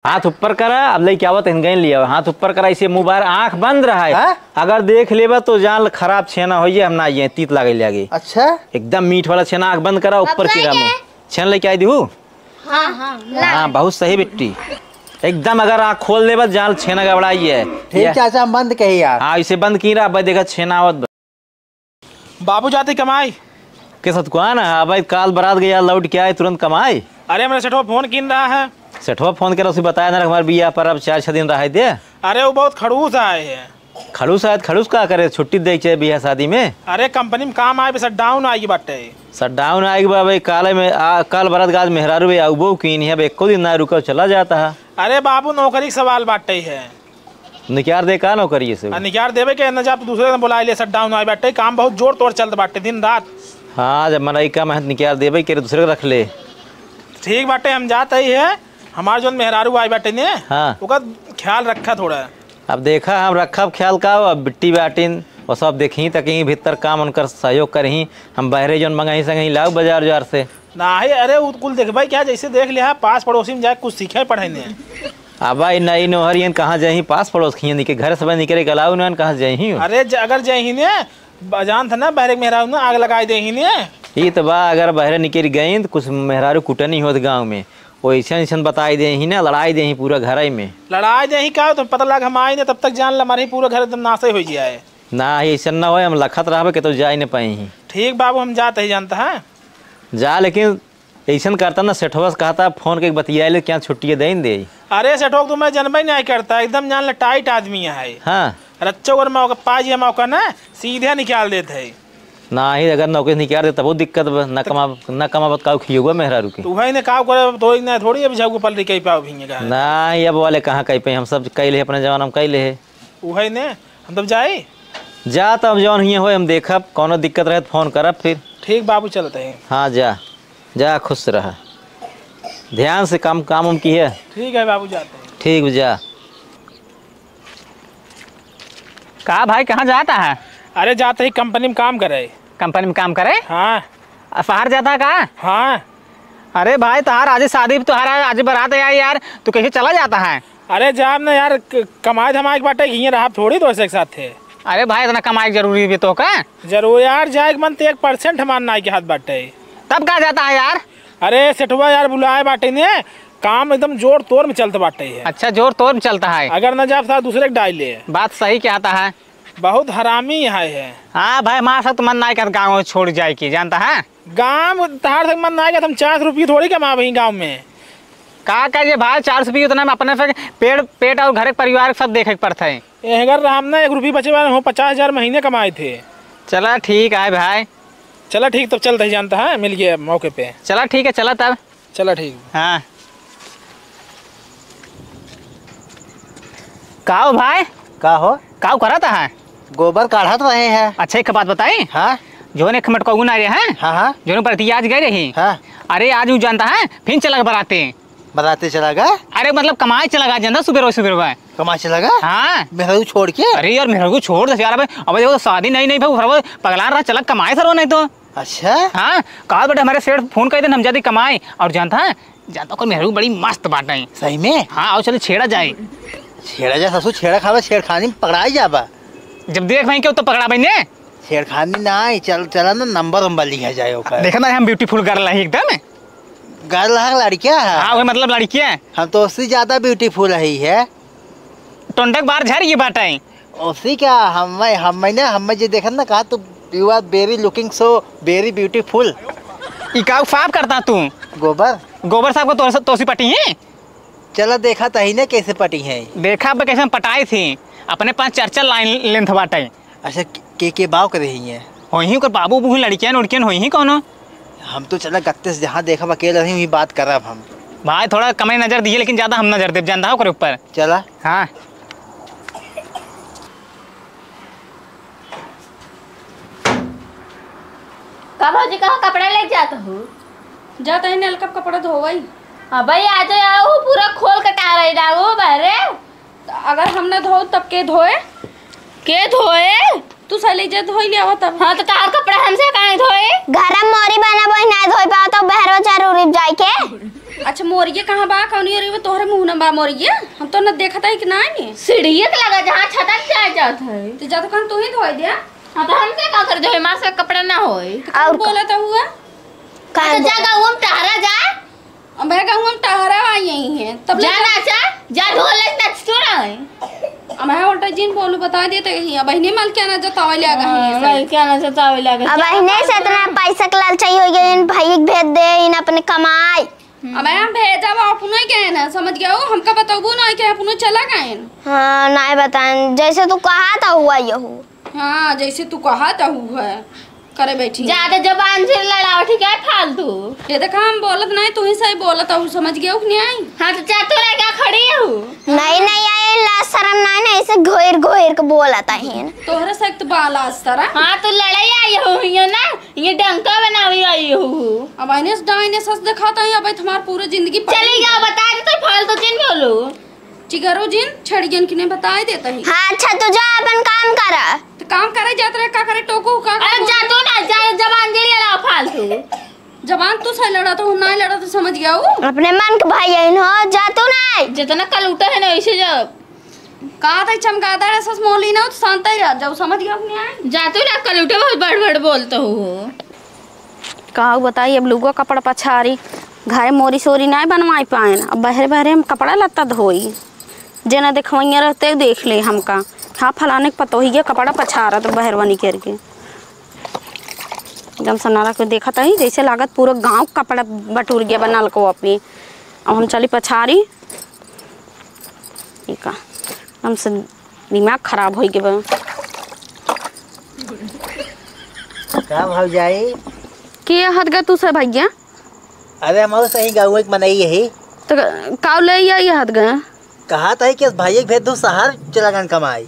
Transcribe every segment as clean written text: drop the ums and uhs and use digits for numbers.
हाथ ऊपर करा। अब ले क्या गई लिया हाथ ऊपर करा इसे मुंह बाहर आंख बंद रहा है। अगर देख लेबा तो जान खराब छेना हो हम ना तीत लागे लगे। अच्छा एकदम मीठ वाला छेना आंख बंद करा ऊपर कीड़ा मुँह छेन लेके आई दू। हाँ बहुत सही बेटी एकदम। अगर आँख खोल देबा जान छेना गबड़ाई है। ठीक चाचा हम बंद कही यार। हाँ इसे बंद की रहा अब देखा छेना आवत बाबू जाते कमाई के साथ कौन है। अब काल बारात गया लौट के आए तुरंत कमाई। अरे मेरा सेठवा फोन किन रहा है। सेठवा फोन कर उसे बताया ना हमारे बिया पर अब 4-6 दिन रहा दे। अरे वो बहुत खड़ूस आए हैं। खड़ूस आए खड़ूस का करे छुट्टी दे चाहिए बिया शादी में। अरे कंपनी में काम आए शट डाउन आएगी बाटे। शट डाउन आएगी भाई काले में काल बारात गाज मेहरारू आबो की नहीं है एको दिन ना रुका चला जाता है। अरे बाबू नौकरी के सवाल बाटे है। निकार दे का नौकरी से निकार देवे के न जा दूसरे दिन बुला लिया शट डाउन आए बाटे काम बहुत जोर तोड़ चलते बाटे दिन रात। हाँ जब मनाई का मेहनत निकार देवे के दूसरे को रख ले। ठीक बाटे हम जाते ही है हमारे जो मेहरारू आई बाटे ने। हाँ उसका ख्याल रखा थोड़ा। अब देखा हम रखा ख्याल का अब बिट्टी बाटिन और सब देखी तक भीतर काम उनकर सहयोग करही हम बहरे जो मंगाही संग लाओ बाजार जार से ना ही। अरे कुल देख भाई क्या जैसे देख लिया पास पड़ोसी में जाए कुछ सीखे पढ़े ने। अब भाई नई नोहरियन कहाँ जाही पास पड़ोस खियन के घर से निकले गलाऊ न कहाँ जाही। अरे अगर जाही ने बजान था ना बहरे मेहरारू ने आग लगाई दे ही ने। ये तो बा अगर बहरे निकल गई तो कुछ मेहरारू कुटनी होत गाँव में वो ऐसा बताई दे ही ना लड़ाई दे ही पूरा घर में लड़ाई दे ही का तो पता लगा हम आए तब तक जान ला हमारे पूरा घर एकदम नाशे हो जाए ना ऐसा ना हो हम लखत रहा के तो जा नहीं पाई ही। ठीक बाबू हम जाते ही जानता है जा लेकिन ऐसा करता ना सेठवा कहता फोन के बतिया ले क्या छुट्टी दे दे। अरे सेठोक तो मैं जनबई नहीं करता एकदम जान ला टाइट आदमी है। हाँ रच्चो अगर मौका पा जिया मौका ना सीधे निकाल देते है ना ही अगर नौकरी निकाल दे तब वो दिक्कत न कमावत का खियोगा मेहरारू के तू भाई ने का करे तो ना थोड़ी अब जाऊ पल कई पाओ भींगे ना अब वाले कहाँ कहीं पे हम सब कई ले अपने जमाना में कई ले वही ने हम तब जाए जा तब जौन ही हो हम देखब कोनो दिक्कत रहे तो फोन करब फिर। ठीक बाबू चलते हैं। हाँ जा जा खुश रहा ध्यान से काम उम की है। ठीक है बाबू जाते हैं। ठीक जा। कहा भाई कहाँ जाता है। अरे जाते ही कंपनी में काम करे। कंपनी में काम करे। हाँ बाहर जाता है कहाँ। हाँ अरे भाई तहार आज शादी तुहारा आज बारात है यार तू कैसे चला जाता है। अरे जाब ना यार कमाई धमाई बाटे घिए रहा थोड़ी तो ऐसे एक साथ थे। अरे भाई इतना कमाई जरूरी भी तो का जरूर यार जाए मन तो 1% हमारे नाई के हाथ बाटे तब कहाँ जाता है यार। अरे सेठवा यार बुलाए बाटे ने काम एकदम जोर तोड़ में चलते बाटे है। अच्छा जोर तोड़ में चलता है। अगर न जाब साथ दूसरे डाल ले बात सही कहता है। बहुत हरामी यहाँ है। हाँ भाई माँ सब तो मन नहीं कर गाँव छोड़ जाए की जानता है। गाँव तहार तक मन नहीं कर हम 4 रुपये थोड़ी कमा वही गाँव में का कहिए भाई 4 रुपये उतना में अपने फिर पेट और घर परिवार सब देखे पड़ता है। अगर हम ना 1 रुपये बचे वाले हो 50,000 महीने कमाए थे। चला ठीक है भाई। चला ठीक तब चलते ही जानता है मिल गया मौके पे। चला ठीक है चला तब। चला ठीक। हाँ काओ भाई का हो काओ करता है। गोबर काढ़त रहे हैं। अच्छा एक बात बताई। हाँ जो ने खमट को ना रहे हैं। हाँ हाँ जो पर आज गए रही। हाँ अरे आज वो जानता है फिर चला बराते बताते चला गया। अरे मतलब कमाई चला गया जानता सुबह कमा चला गया। हाँ मेहरारू छोड़ के। अरे यार मेरे को छोड़ दे यार अब देखो शादी नहीं भाई पगला रहा चला कमाए सर नहीं तो। अच्छा हाँ कहा बेटे हमारे सेठ फोन कर दे हम जाते कमाए और जानता मेरे को बड़ी मस्त बात है सही में। हाँ आओ चलो छेड़ा जाए। छेड़ा जा ससुर छेड़ा खावा छेड़खानी में पकड़ाई जाबा। जब देख भाई क्यों तो पकड़ा भाई ने छेड़खानी ना चला ना नंबर लिखा जाए ऊपर। देखा ना हम ब्यूटीफुल गर्ल है एकदम गर्ल है लड़कियां है। हाँ वो मतलब लड़कियां हम तो उससे ज्यादा ब्यूटीफुल ही है। टोंडक बाहर झा रही बात है उसी क्या हम जो देखा ना कहा तो you are very looking so very beautiful. इकाऊ साफ करता तू गोबर साहब को तोसी पटी है। चला देखा तही ने कैसे पटी है। देखा अब कैसे पटाई थी अपने पास 4 लाइन लेंथ बाटे। अच्छा के बाव कर रही है हो ही बाबू बूढ़ी लड़कियां उड़कियां हो ही कौनो। हम तो चला गत्ते से जहाँ देखा अकेले रही बात कर रहा हम। भाई थोड़ा कम नजर दिए लेकिन ज्यादा हम नजर दे जानता हो ऊपर। चला हाँ का भौजी कहाँ कपड़ा लेके जाता हूँ। जाता है नल कब कपड़ा धोवई। हाँ भाई आ जाओ पूरा खोल के टार रही डागो बहरे। अगर हमने धो तब के धोए तू सली जे धोई लिया तब। हाँ तो तार कपड़ा हमसे कहाँ धोए। घर में मोरी बना बोई ना धोई पाओ तो बहरो जरूरी जाए के। अच्छा मोरिये कहाँ बा कौनी अरे तोहरे मुंह न बा मोरिये हम तो न देखता है कि नहीं सीढ़िए के लगा जहाँ छतन जाए जात है। तो जा तो कौन तू ही धोई दिया हाँ तो हमसे का कर जो हमारे से कपड़ा ना होए। और बोला तो हुआ तो जा गाँव में टहरा जा। अब है गाँव हम टहरा आई यही है तब जा नाचा जा ढोल नच तो ना है। अब है उल्टा जिन बोलू बता देते कहीं अब बहने माल क्या ना जतावे लगा है नहीं क्या ना जतावे लगा। अब बहने से इतना पैसा के लालचाई हो गए इन भाई के भेज दे इन अपने कमाई। अब हम भेजा अपन ही गए ना समझ गया हो हमका बताबू ना कि अपन चला गए। हाँ नहीं बताएं जैसे तू कहा था हुआ यहू। हाँ जैसे तू कहा था हुआ है करे बैठी ज्यादा जबान से लड़ाओ ठीक है फालतू। ये देखा हम बोलत नहीं तू ही सही बोलत हूँ समझ गया कि नहीं। हाँ तो चाह तो क्या खड़ी है नहीं आए ला शर्म नहीं ऐसे घोर घोर के बोलता है तोहरे से तो बाला अस्तर। हाँ तो लड़ाई आई हो ये ना ये डंका बनावी आई हो। अब आईने डाइने सच दिखाता है अब तुम्हारी पूरी जिंदगी चली गया बता दे तो फालतू जिन बोलो चिगरो जिन छड़ जिन किने बता ही देता है। हाँ अच्छा तू जा अपन काम कर तो काम करे जात रहे का करे टोको का अरे जा तो ना जा जबान दे लड़ा फालतू। जबान तू सही लड़ा तो ना लड़ा तो समझ गया हूँ अपने मन के भाई है ना जा तू नहीं जितना कल उठा है ना वैसे जब कहा था चमकादा रे सस मोली ना तो शांत ही रह जाओ समझ गया कि नहीं। जा तो ना कल उठे बहुत बड़ बोलते हो। कहा बताइए अब लोगों कपड़ा पछारी घर मोरी सोरी नहीं बनवाई पाए अब बहरे बहरे हम कपड़ा लत्ता धोई जेना देखवैया रहते देख ले हमका हाँ फलाने पतो ही है कपड़ा पछारा तो बहरवानी करके एकदम सनारा को देखा था ही जैसे लागत पूरा गांव कपड़ा बटूर गया बनल को अपनी। अब हम चली पछारी ठीक है हमसे दिमाग खराब हो गया क्या भाव जाए के हद गया तू से भैया। अरे हमारे सही गाँव एक मनाई यही तो काव ले ये हद गया कहा था कि भाई एक भेज दो शहर चला गन कमाई।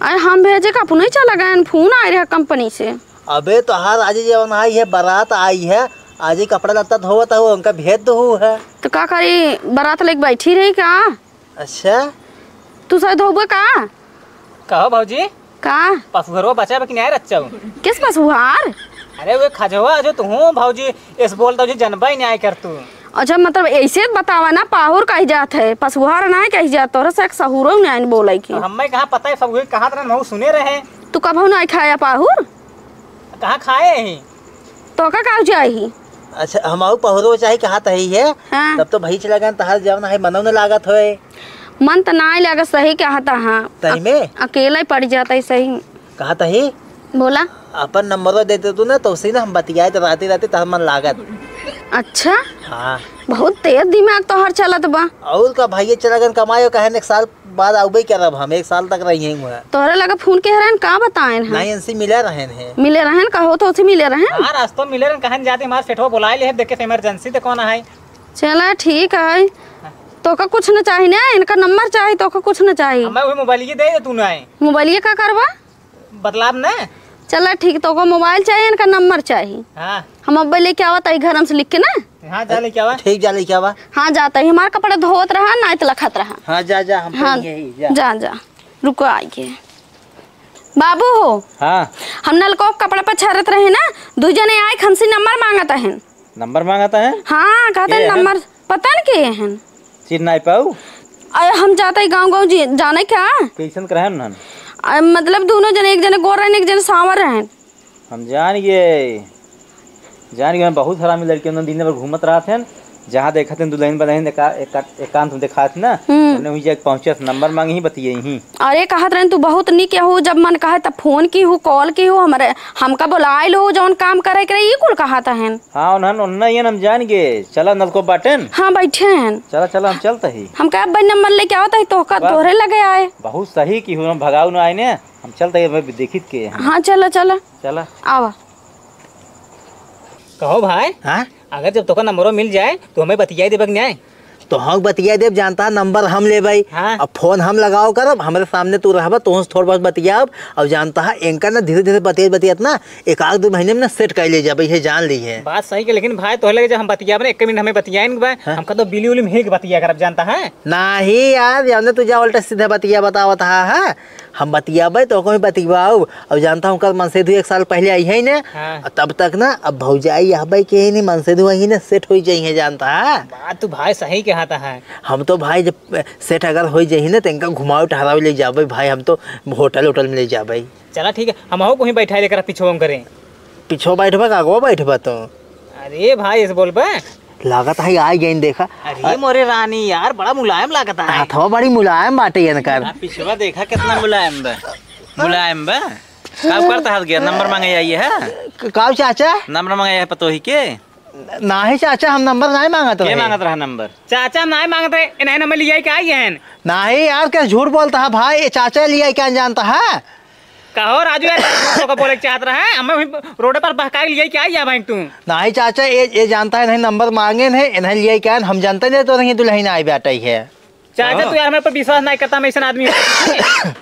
अरे हम भेजे का अपन चला गए फोन आए रहा कंपनी से। अबे तो हर आज जब आई है बारात आई है आज ही कपड़ा लत्ता धोता हो उनका भेज दो है तो का करी बारात लेके बैठी रही का। अच्छा तू सही धोबे का कहो भौजी का पसुहरो बचा बा कि नहीं रच्चा किस पास हुआर। अरे वे खजवा जो तू भौजी इस बोलता जी जनबा ही नहीं कर तू। अच्छा मतलब ऐसे बतावा ना पाहुर कही जात है पसुहार ना कही जात तोरा से सहूरो नहीं बोले की। हमें कहाँ पता है सब कहाँ तरह सुने रहे तू कभू नहीं खाया पाहुर कहाँ खाए ही तो का काव जाही। अच्छा हम पहुरो चाहे कहा तही है हाँ। तब तो भाई चला गया तहार जब है मनौ न लागत होए मन तो नहीं लगा सही क्या था। हाँ तही में अकेला ही पड़ जाता है सही कहा तही बोला अपन नंबर दे दे तू ना तो उसी ना हम बतियाए तो राते तहार मन लागत। अच्छा हाँ बहुत तेज दिमाग तो हर चलत बा और का भाई चला गन कमाए कहे एक साल बाद आउबे करब हम एक साल तक रही हुआ तोहरे लगा फोन के रहन का बताएन हम नहीं इनसे मिले रहे हैं मिले रहन कहो तो उसे मिले रहन। हाँ रास्तों मिले रहे कहाँ जाते हमारे सेठवा बुलाए ले देखे से इमरजेंसी तो कौन है। चला ठीक है तो का कुछ न चाहिए ना इनका नंबर चाहिए तो का कुछ न चाहिए। मैं वही मोबाइल की दे तू ना मोबाइल का करवा बदलाव ना। चला ठीक तो का मोबाइल चाहिए इनका नंबर चाहिए। हाँ हम अब लेके आवा ताई घर हमसे लिख के ना। हाँ जा ले क्या ठीक जा ले क्या बा हाँ जाता है हमारा कपड़ा धोत रहा ना तो लखत रहा। हाँ जा जा हम हाँ यही जा जा रुको आइए बाबू हो। हाँ हम नलको कपड़ा पछारत रहे ना दो जने आए हमसे नंबर मांगता है। नंबर मांगता है हाँ कहते हैं नंबर पता नहीं के हैं चिन्ह नहीं पाऊ अरे हम जाते गाँव जाने क्या कैसन कर मतलब दोनों जने एक जने गोर रहे एक जने सांवर रहे। हम जान गए बहुत हरामी लड़के दिन भर घूमत रहा थे जहाँ देखा थे दुल्हन बदहन एकांत में देखा थे ना वही जगह पहुँचे नंबर मांगे ही बतिए ही। अरे कहत रहे तू बहुत निक हो जब मन कहे तब फोन की हो कॉल की हो हमारे हमका बुलाए लो जौन काम करे करे ये कुल कहा था। हाँ उन्हें हम जान गए चला नलको बाटन। हाँ बैठे हैं चला चला हम चलते ही हम कहा भाई नंबर लेके आवता है तो तोहरे लगे आए बहुत सही की हम भगाऊ न आए ने हम चलते देखित के। हाँ चला चला चला आवा कहो भाई हाँ अगर जब तो नंबरों मिल जाए तो हमें बतियाई देबक न्याय। तो हम बतिया देव जानता है नंबर हम ले भाई। हाँ। अब फोन हम लगाओ करब हमारे सामने तू रहबा तो थोड़ा बहुत बतियाब। अब जानता है इनका ना धीरे धीरे बतियात ना एक आध 2 महीने में ना सेट कर ले जा भाई, जान ली है बात सही के, लेकिन भाई तो लगे जब हम बतिया बने 1 मिनट हमें बतियाएंगे बा, हमका तो बिली उली में बतिया कर जानता है नहीं यार, जानते तुझे उल्टा सीधा बतिया बतावत है। हम बतियाबे तो कोई बतियाओ। अब जानता हूँ कल मनसेधु 1 साल पहले आई है ना। हाँ। तब तक ना अब भौजाई आबे के नहीं मनसेधु आई ना सेट हो जाइए जानता है। बात तो भाई सही कहता है। हम तो भाई जब सेट अगर हो जाइए ना तो इनका घुमाओ टहरावे ले जाबे भाई, हम तो होटल में ले जाबे। चला ठीक है, हम आओ कहीं बैठा लेकर पीछे करें। पीछो बैठबा कागो बैठबा तो। अरे भाई ऐसे बोल बा लागत है आई गई देखा। अरे मोरे रानी यार बड़ा मुलायम लागत है। हाथवा बड़ी मुलायम बाटे इनकर। पिछवा देखा कितना मुलायम बा, मुलायम बा। कब करता हाथ गया नंबर मांगे आई है, काव चाचा नंबर मांगे है पतोही के नहीं चाचा, हम नंबर नहीं मांगत के रहे। मांगत रहा नंबर? चाचा नहीं मांगते इन्हें नंबर लिया क्या है? नहीं यार क्या झूठ बोलता है भाई, ये चाचा लिया क्या जानता है। कहो राजू यार तो का बोले चाहत रहा है, हमें रोड पर बहका लिया क्या है भाई तू? नहीं चाचा ये जानता है नहीं नंबर मांगे नहीं इन्हें लिया क्या, हम जानते नहीं तो नहीं दुल्हन आई बेटा ही है। चाचा तू यार हमें पर विश्वास नहीं करता, मैं ऐसा आदमी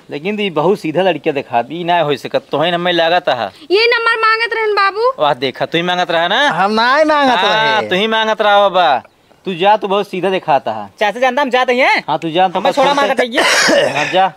लेकिन दी बहुत सीधा लड़किया देखा दी ना हो सकत तो है नंबर लागत है। ये नंबर मांगत रहन बाबू। वाह देखा तू ही मांगत रहा ना। हम नहीं मांगत हाँ, रहे। तू ही मांगत रहा बाबा। तू जा, तू बहुत सीधा दिखाता है। चाचा जानता हम जाते हैं। हाँ तू जा, तो हमें छोड़ा मांगत है। हाँ, जा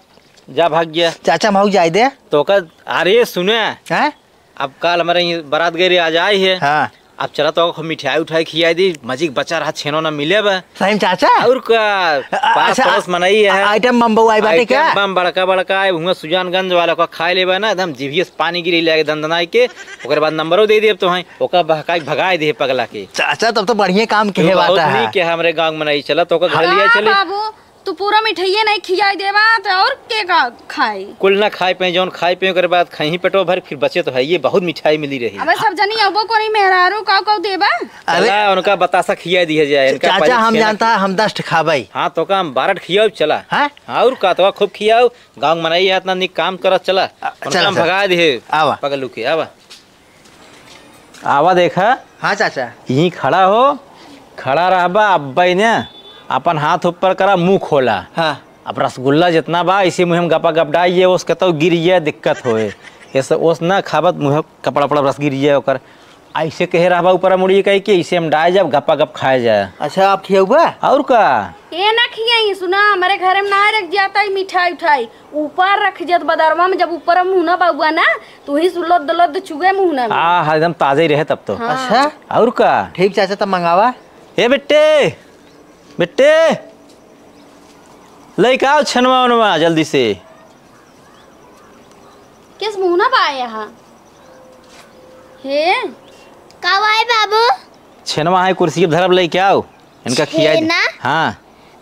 जा भाग गया चाचा भाग जाए दे तो का। अरे सुने हैं? अब कल हमारे यहाँ बारात गई आज आई है। हाँ अब चला तो मिठाई उठाई खिलाई दी, मजीक बचा रहा छेनो ना मिले बा। सही चाचा। और क्या पास पड़ोस मनाई है। आइटम बम्बू आई बाटे क्या? आइटम बम बड़का बड़का है हुआ सुजानगंज वाला का खाए ले ना एकदम जीभिए से पानी गिरी लगे दंदनाई के। ओकर बाद नंबरो दे दिए तो है ओका बहकाई भगाए दे पगला के। चाचा तब तो बढ़िया काम के बहुत बात है। नहीं के हमारे गांव में नहीं चला तो ओका घर लिया चले। बाबू तू पूरा मिठाइया नहीं खियाई देवा तो और के का खाई? कुल ना खाए पे जौन खाए पे ओकर बाद खाई पेटो भर फिर बचे तो है ये बहुत मिठाई मिली रही। अबे सब जनी अबो को नहीं मेहरारू काऊ देबा। अरे चला उनका बतासा खिया दिया जाए इनका चाचा हम पहले जानता है हम 10 खाबाई। हाँ तो का हम 12 खियाओ चला। हैं? और का तो खूब खियाओ गांव मनाई है इतना निक काम करत चला। चला, उनका चला। भगा दे आवा। पगलू के आवा आवा देखा हाँ चाचा यहीं खड़ा हो, खड़ा रहबा अब्बा ने अपन हाथ ऊपर करा मुंह खोला। हाँ अब रसगुल्ला जितना बा इसी मुँह में गपा गपडाइए उस कहता गिर जाए दिक्कत होए ऐसे ओस ना खाबत मुँह कपड़ा पड़ा रस गिर जाए ओकर ऐसे कहे रहबा ऊपर मुड़िए कह के इसे हम डाल जब गपा गप खाए जाए। अच्छा आप खियाऊबा? और का ये ना खियाई सुना हमारे घर में ना रख जाता है मिठाई उठाई ऊपर रख जात बदरवा में, जब ऊपर मुँह ना बाबुआ ना तो ही सुलद दलद चुगे मुँह ना। हाँ एकदम ताजे ही रहे तब तो। अच्छा और का ठीक चाचा तब मंगावा। ए बेटे बेटे लेके आओ छनवा उनवा जल्दी से। किस मुँह ना पाए यहाँ हे कब आए बाबू? छनवा है कुर्सी पे धरब लेके आओ इनका खिया। छेना? हाँ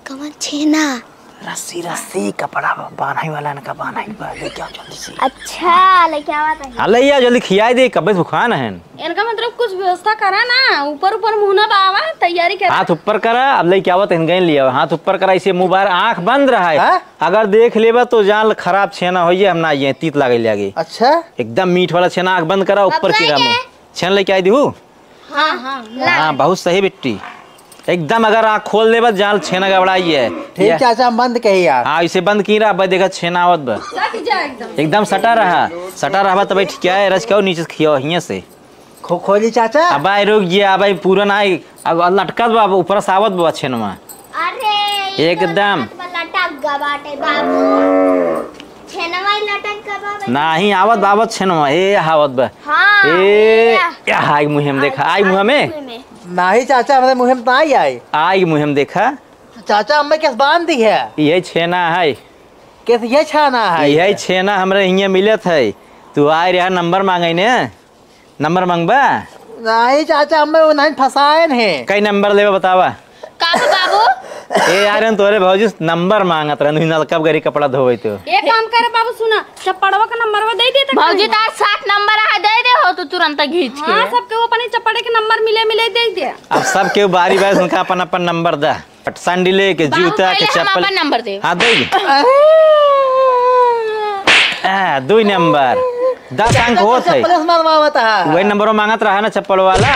कमन छेना? रस्सी रस्सी कपड़ा बांधाई वाला इनका बांधाई लेके आओ जल्दी से। अच्छा लेके आवा था। हाँ ले आ जल्दी खिया दे कब भुखान है। इनका मतलब कुछ व्यवस्था करा ना, ऊपर ऊपर मुँह ना पावा तैयारी करा। हाथ ऊपर करा अब लेके आवत गए लिया हाथ ऊपर करा इसे मुँह बाहर आँख बंद रहा है। हाँ? अगर देख लेबा तो जान खराब छेना हो हम ना ये तीत लागे लगे अच्छा एकदम मीठ वाला छेना आँख बंद करा ऊपर की राम छेन लेके आई दी हूँ। हाँ हाँ हाँ बहुत सही बेटी एकदम अगर आँख खोल देबा जान छेना गबड़ाई है। ठीक चाचा हम बंद कही यार। हाँ इसे बंद की रहा देखा छेना आवत बा सट जा एकदम एकदम सटा रहा तब ठीक है रच के नीचे खिया हियाँ से खोली चाचा। अब आई रुक गया अब आई पूरा ना अब लटकत बा ऊपर से आवत बा छेनमा अरे एकदम लटक गबाटे बाबू, छेनवा लटक गबाटे। नहीं आवत बावत छेनमा ए आवत बा। हाँ ए आई मुँह में देखा आई मुँह में नहीं चाचा हमारे मुँह में नहीं आई। आई मुँह में देखा चाचा हमें कैसे बांध दी है? यही छेना है कैसे ये छाना है? यही छेना हमारे यहाँ मिलत है। तू आए रहा नंबर मांगे ने नंबर मांगबा? नहीं चाचा हमें वो नहीं फंसाए हैं। कई नंबर लेबा बतावा। का बाबू ए यार तोरे भौजी नंबर मांगत रहे नलका गरी कपड़ा धोवे तो। एक काम करे बाबू सुना चप्पड़वा का नंबर दे दे भौजी तार 60 नंबर आ दे दे हो तो तुरंत घींच के। हाँ सबके वो अपने चप्पड़े के नंबर मिले दे दे। अब सब के बारी बारी उनका अपन अपन नंबर दा सैंडल के जूता के चप्पल। हम नंबर दे। हाँ दे दो नंबर 10 अंक होत है पुलिस मरवावत है। वही नंबरों मांगत रहा ना चप्पल वाला।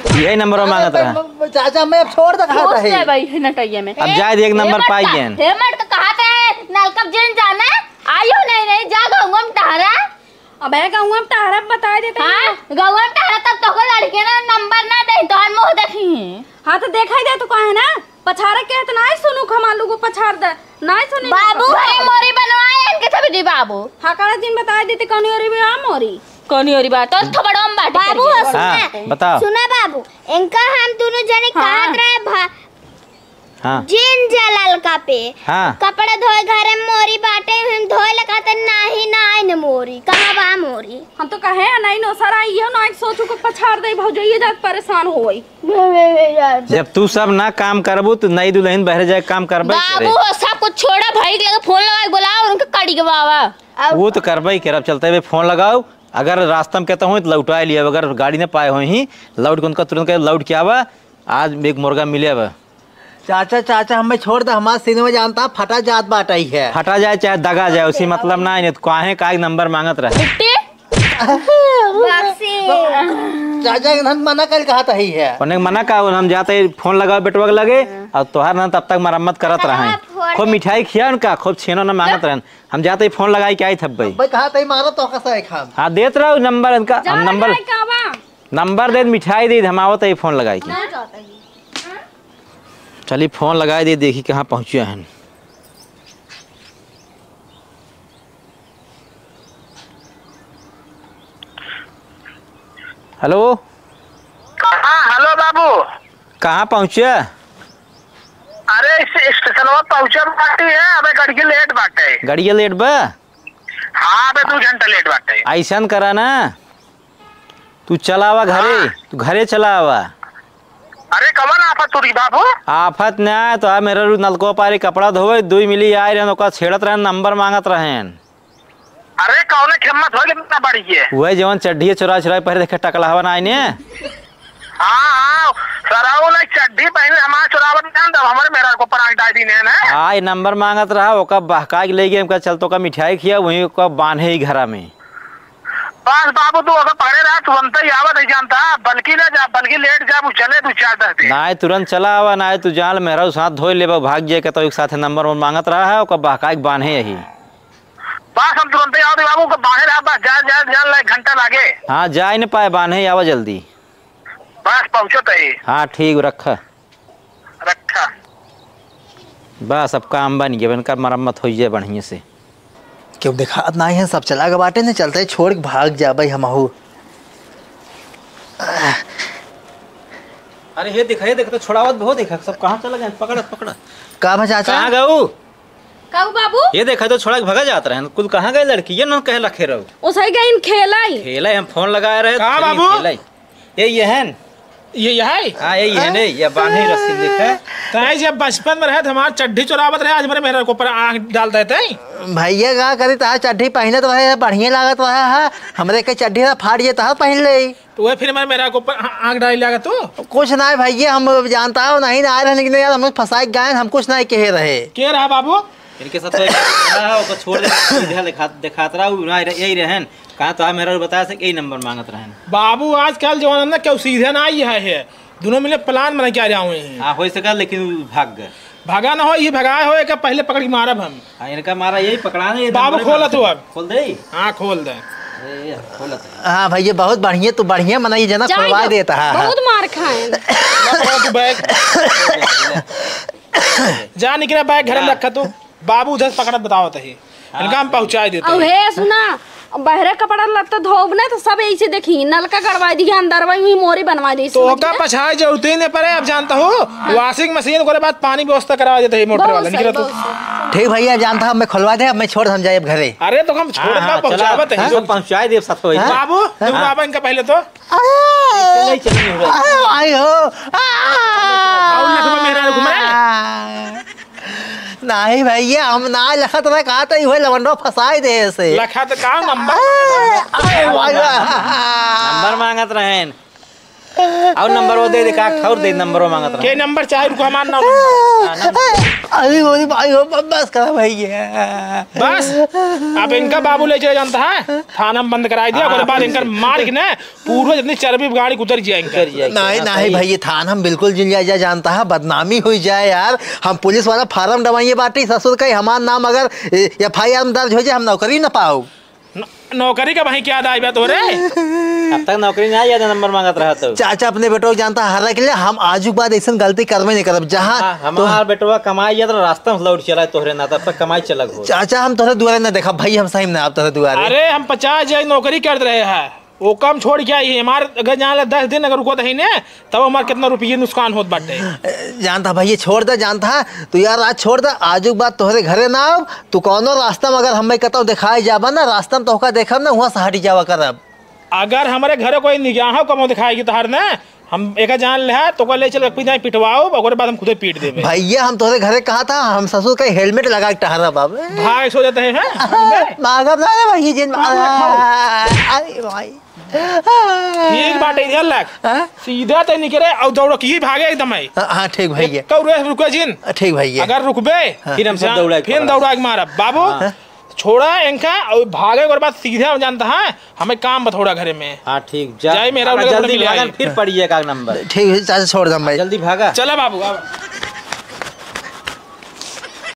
यही नंबर मांगत रहा। चाचा मैं अब छोड़ दे कहा दोस्त है है भाई नटैया में। अब जाए एक नंबर पाई गए। हेमंत का कहा था नलकप जिन जाना आयो नहीं जा गाँव में टहरा। अब गाँव में टहरा बता देते। हाँ गाँव में टहरा तब तो लड़के ना नंबर ना दे तो मुँह देखी। हाँ तो देखा ही दे तो कहे ना पछाड़े के तो नहीं सुनू खमालू को पछाड़ दे नहीं सुनी बाबू घरे मोरी बनवाए इनके सब दी बाबू। हाँ कड़ा दिन बता देते कौन ओरी में आ मोरी कौन ओरी बात तो थोड़ा हम बात बाबू हाँ बताओ। सुना बाबू इनका हम दोनों जने कहत रहे हाँ जिन जलाल का पे हाँ कपड़ा धोए घरे में मोरी बाटे हम धोए लगा तो नहीं न मोरी कहाँ बा मोरी। हम तो कहे नहीं नो सर आइयो ना एक सोचू को पछाड़ दे भौजइए जात परेशान होई। जब तू सब ना काम करबू तो नई दुल्हन बहरे जाए काम करबे बाबू सब कुछ छोड़ा भाई के फोन लगा के बुलाओ और उनके कड़ी के बाबा। वो तो करबे करब चलते हुए फोन लगाओ। अगर रास्ता में कहता हूँ तो लौटा लिया अगर गाड़ी ने पाए हुए ही लौट के उनका तुरंत लौट के आवा आज एक मुर्गा मिले अब। चाचा चाचा हमें छोड़ दे हमारा सीने में जानता फटा जात बाटा ही है। फटा जाए चाहे दगा जाए उसी मतलब ना नहीं तो काहे का नंबर मांगत रहे। चाचा हम मना कर कहा था ही है उन्हें मना का हम जाते फोन लगाओ बेटवा के लगे और तोहार ना तब तक मरम्मत करत रहे। खूब मिठाई खिया उनका खूब छेनो ना मांगत रहे। हम जाते फोन लगाई के आई थब भाई भाई कहा था मारो तो कैसा है खाम। हाँ देत रहो नंबर उनका हम नंबर दे मिठाई दे हम आवत है फोन लगाई के। चलिए फोन लगाए दे देखी कहाँ पहुँचे हैं। हेलो हाँ हेलो बाबू कहाँ पहुँचे? अरे स्टेशन पहुँचे बाटी है अबे गड़िया लेट बाटे। गड़िया लेट बा? हाँ अबे 2 घंटा लेट बाटे। ऐसा करा ना तू चलावा घरे तू घरे चलावा। अरे कमन आफत तुरी बाबू? आफत न आए तो आ मेरे नलको पारी कपड़ा धोवे 2 मिली आए रहे छेड़त रहे नंबर मांगत रहे। अरे कौन हिम्मत हो कितना बड़ी है वही जवन चड्ढी चुरा पहले देखे टकलावा ना आईने। हाँ सराऊ ने चड्ढी पहले हमारा चुरावत जान दब हमारे मेरा को पर डाल दी ने हाँ ये नंबर मांगत रहा ओका बहका के ले गए चल तो का मिठाई खिया वही का बांधे ही घरा में। बस बाबू तू अगर पकड़े रहा तुरंत ही आवत नहीं जानता बल्कि ना जा बल्कि लेट जा वो चले 2-4 दिन ना तुरंत चला आवा ना तू जान मेरा साथ धोई ले भाग जाए के तो एक साथ नंबर मांगत रहा है ओका बहका के बांधे यही। बस हम तुरंत ही आओ बाबू को बाहर आ बस जा जा जा एक घंटा लागे। हाँ जा नहीं पाए बांधे आवा जल्दी। बस पहुँचो तो ही। हाँ ठीक रखा रखा बस अब काम बन गया बनकर मरम्मत हो जाए बढ़िया से। क्यों देखा नहीं है सब चला के बाटे ने चलते छोड़ के भाग जा भाई हम। अरे ये देखा तो छोड़ावत बहुत देखा सब कहाँ चला गए पकड़ का भा चाचा कहाँ गऊ काऊ बाबू ये देखा तो छोड़ा के भगा जाता रहे कुल कहाँ गए लड़की ये ना कहे रखे रहो ओसई गइन खेलाई खेला हम फोन लगाए रहे कहाँ बाबू? ये है ये है हाँ यही है ने ये बांधे रस्सी देखा ताई जब बचपन में रहे हमारे चड्ढी चुरावत रहे आज मेरे मेरे को ऊपर आँख डाल देते हैं। भैया का करी ता चड्ढी पहने तो भाई बढ़िया लागत रहा है हमरे के चड्ढी ना फाड़ ये ता पहन ले तो वह फिर मेरे को ऊपर आँख डाल लगा तो कुछ ना भैया हम जानता हो नहीं ना आ रहे लेकिन यार हम फंसाए गए हम कुछ नहीं कहे रहे। क्या रहा बाबू इनके साथ तो छोड़ दे दिखात रहा यही रहन कहा तो आप मेरा बता सके यही नंबर मांगत रहन। बाबू आजकल जमाना ना क्यों सीधे ना आई है दोनों मिले प्लान बना क्या जाऊँ हाँ हो सका लेकिन भाग गए भागा ना हो ये भगाए हो क्या पहले पकड़ के मारा हम। हाँ इनका मारा यही पकड़ा नहीं बाबू खोला तू अब खोल दे हाँ खोल दे हाँ भैया बहुत बढ़िया तू बढ़िया मनाई जना खुलवा देता है बहुत मार खाए तू बैग जा निकले बैग घर में रखा तू बाबू उधर पकड़ बताओ तही इनका हम पहुँचा देते अब हे सुना बहरे कपड़ा लत्ता धोब ने तो सब ऐसे देखी नलका करवा दी अंदर वही मोरी बनवा दी तो का पछाई जरूरत ही नहीं पड़े अब जानता हूँ वॉशिंग मशीन को बाद पानी व्यवस्था करवा देते मोटर वाला निकला तू ठीक भैया जानता हूँ मैं खुलवा दे अब मैं छोड़ हम जाए घरे। अरे तो हम छोड़ पहुँचावत है पहुँचा दे साथ बाबू बाबा इनका पहले तो नहीं भैया हम ना लखत रहा कहा था ये लवंडो फंसाए दे ऐसे लखा तो का नंबर मांगत रहे और नंबर वो दे का और दे नंबर वो मांगत रहे के नंबर चाहे रुको हमार ना अरे मोरी भाई हो बस करा भैया बस अब इनका बाबू ले चले जानता है थाना में बंद कराई दिया और बाद इनकर मार के ना पूरा जितनी चर्बी गाड़ी उतर जाएंगे। नहीं नहीं भैया थान हम बिल्कुल जिल जाए जानता है बदनामी हुई जाए यार। हम पुलिस वाला फार्म डवाइए बाटी ससुर का हमारा नाम अगर FIR में दर्ज हो जाए हम नौकरी ना पाओ। नौकरी का वही क्या दाई बात हो रहे अब तक नौकरी नहीं आई नंबर मांगत रहा तो चाचा अपने बेटो को जानता हर के लिए हम आजू बाद ऐसा गलती करवे नहीं करब जहाँ हमारा बेटवा कमाई या तो रास्ता में लौट चला तोहरे ना तब तक कमाई चलक हो। चाचा हम तोहरे दुआरे न देखा भाई हम सही में आप तोहरे दुआरे। अरे हम 50 जगह नौकरी कर रहे हैं वो कम छोड़ के आई हमारे अगर जहाँ 10 दिन अगर रुको ही ने तब हमारे कितना रुपये नुकसान होत बाटे। जानता भैया छोड़ दे जानता तू यार आज छोड़ दे आजू बात तोहरे घरे ना आव तू कौनो रास्ता में अगर हमें कहता दिखाई जाबा ना रास्ता में तोहका देखब ना वहाँ से हटी जावा करब। अगर हमारे घरे कोई निगाह कम दिखाएगी तो हर ने हम एक जान ले तो ले चल पिटवाओ और बाद हम खुद पीट दे भैया हम तोहरे घरे कहा था हम ससुर का हेलमेट लगा के टहरा बाब भाई सो जाते हैं मांगब ना भैया जिन अरे भाई ठीक बात है लग सीधा तो निकले और दौड़ की भागे एकदम। हाँ ठीक भैया रुको जिन ठीक भैया अगर रुकबे फिर हम सब दौड़ा के मारा बाबू छोड़ा इनका और भागे और बाद सीधा जानता है हमें काम बथोड़ा घरे में। हाँ ठीक जाए मेरा जल्दी भागा फिर पड़िए का नंबर। ठीक है चाचा छोड़ दम भाई जल्दी भागा चला बाबू।